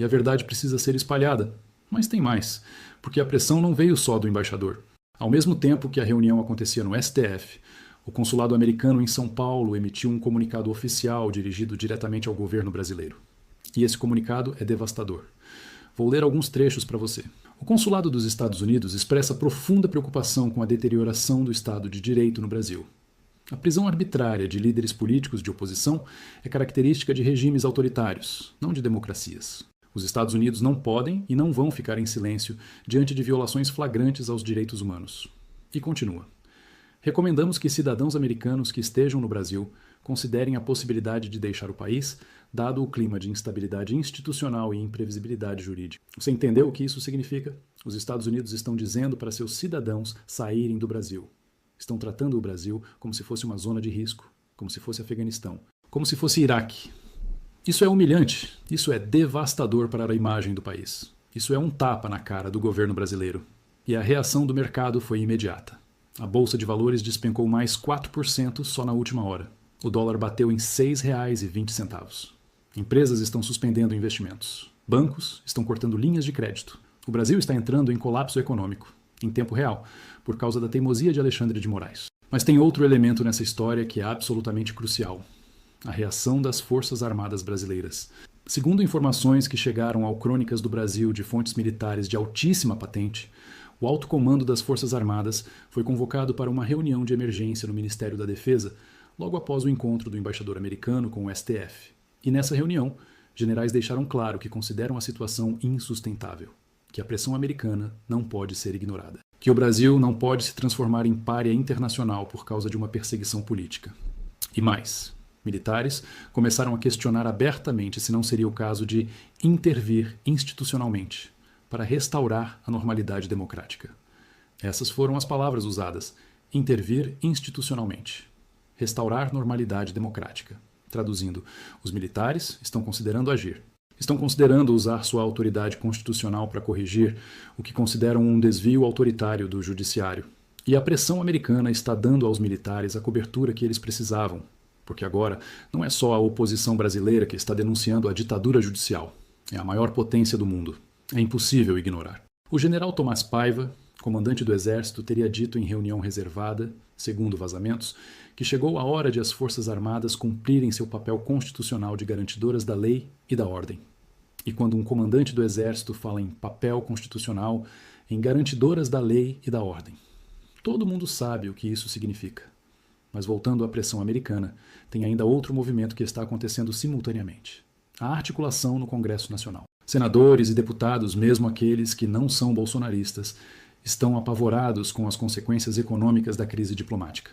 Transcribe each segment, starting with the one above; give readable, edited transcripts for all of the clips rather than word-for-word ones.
e a verdade precisa ser espalhada. Mas tem mais, porque a pressão não veio só do embaixador. Ao mesmo tempo que a reunião acontecia no STF, o consulado americano em São Paulo emitiu um comunicado oficial dirigido diretamente ao governo brasileiro. E esse comunicado é devastador. Vou ler alguns trechos para você. O consulado dos Estados Unidos expressa profunda preocupação com a deterioração do Estado de Direito no Brasil. A prisão arbitrária de líderes políticos de oposição é característica de regimes autoritários, não de democracias. Os Estados Unidos não podem e não vão ficar em silêncio diante de violações flagrantes aos direitos humanos. E continua. Recomendamos que cidadãos americanos que estejam no Brasil considerem a possibilidade de deixar o país, dado o clima de instabilidade institucional e imprevisibilidade jurídica. Você entendeu o que isso significa? Os Estados Unidos estão dizendo para seus cidadãos saírem do Brasil. Estão tratando o Brasil como se fosse uma zona de risco, como se fosse Afeganistão, como se fosse Iraque. Isso é humilhante, isso é devastador para a imagem do país. Isso é um tapa na cara do governo brasileiro. E a reação do mercado foi imediata. A Bolsa de Valores despencou mais 4% só na última hora. O dólar bateu em R$ 6,20. Empresas estão suspendendo investimentos. Bancos estão cortando linhas de crédito. O Brasil está entrando em colapso econômico, em tempo real, por causa da teimosia de Alexandre de Moraes. Mas tem outro elemento nessa história que é absolutamente crucial: a reação das Forças Armadas brasileiras. Segundo informações que chegaram ao Crônicas do Brasil de fontes militares de altíssima patente, o alto comando das Forças Armadas foi convocado para uma reunião de emergência no Ministério da Defesa, logo após o encontro do embaixador americano com o STF. E nessa reunião, generais deixaram claro que consideram a situação insustentável, que a pressão americana não pode ser ignorada, que o Brasil não pode se transformar em pária internacional por causa de uma perseguição política. E mais, militares começaram a questionar abertamente se não seria o caso de intervir institucionalmente para restaurar a normalidade democrática. Essas foram as palavras usadas: intervir institucionalmente. Restaurar normalidade democrática. Traduzindo, os militares estão considerando agir. Estão considerando usar sua autoridade constitucional para corrigir o que consideram um desvio autoritário do judiciário. E a pressão americana está dando aos militares a cobertura que eles precisavam, porque agora não é só a oposição brasileira que está denunciando a ditadura judicial. É a maior potência do mundo. É impossível ignorar. O general Tomás Paiva, comandante do Exército, teria dito em reunião reservada, segundo vazamentos, que chegou a hora de as Forças Armadas cumprirem seu papel constitucional de garantidoras da lei e da ordem. E quando um comandante do Exército fala em papel constitucional, em garantidoras da lei e da ordem, todo mundo sabe o que isso significa. Mas voltando à pressão americana, tem ainda outro movimento que está acontecendo simultaneamente: a articulação no Congresso Nacional. Senadores e deputados, mesmo aqueles que não são bolsonaristas, estão apavorados com as consequências econômicas da crise diplomática.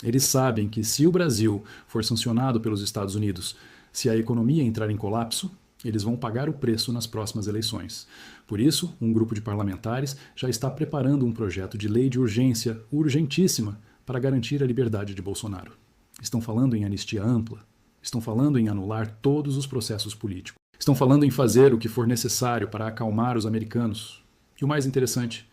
Eles sabem que se o Brasil for sancionado pelos Estados Unidos, se a economia entrar em colapso, eles vão pagar o preço nas próximas eleições. Por isso, um grupo de parlamentares já está preparando um projeto de lei de urgência, urgentíssima, para garantir a liberdade de Bolsonaro. Estão falando em anistia ampla, estão falando em anular todos os processos políticos, estão falando em fazer o que for necessário para acalmar os americanos. E o mais interessante,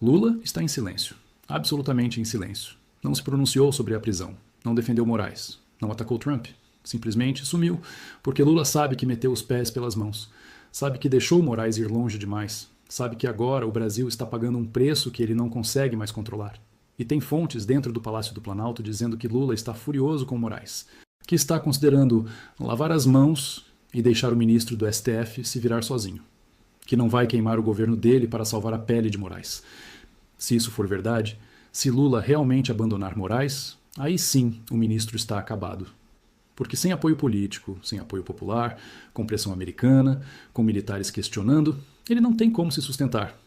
Lula está em silêncio, absolutamente em silêncio. Não se pronunciou sobre a prisão, não defendeu Moraes, não atacou Trump, simplesmente sumiu, porque Lula sabe que meteu os pés pelas mãos, sabe que deixou Moraes ir longe demais, sabe que agora o Brasil está pagando um preço que ele não consegue mais controlar. E tem fontes dentro do Palácio do Planalto dizendo que Lula está furioso com Moraes, que está considerando lavar as mãos e deixar o ministro do STF se virar sozinho, que não vai queimar o governo dele para salvar a pele de Moraes. Se isso for verdade, se Lula realmente abandonar Moraes, aí sim o ministro está acabado. Porque sem apoio político, sem apoio popular, com pressão americana, com militares questionando, ele não tem como se sustentar.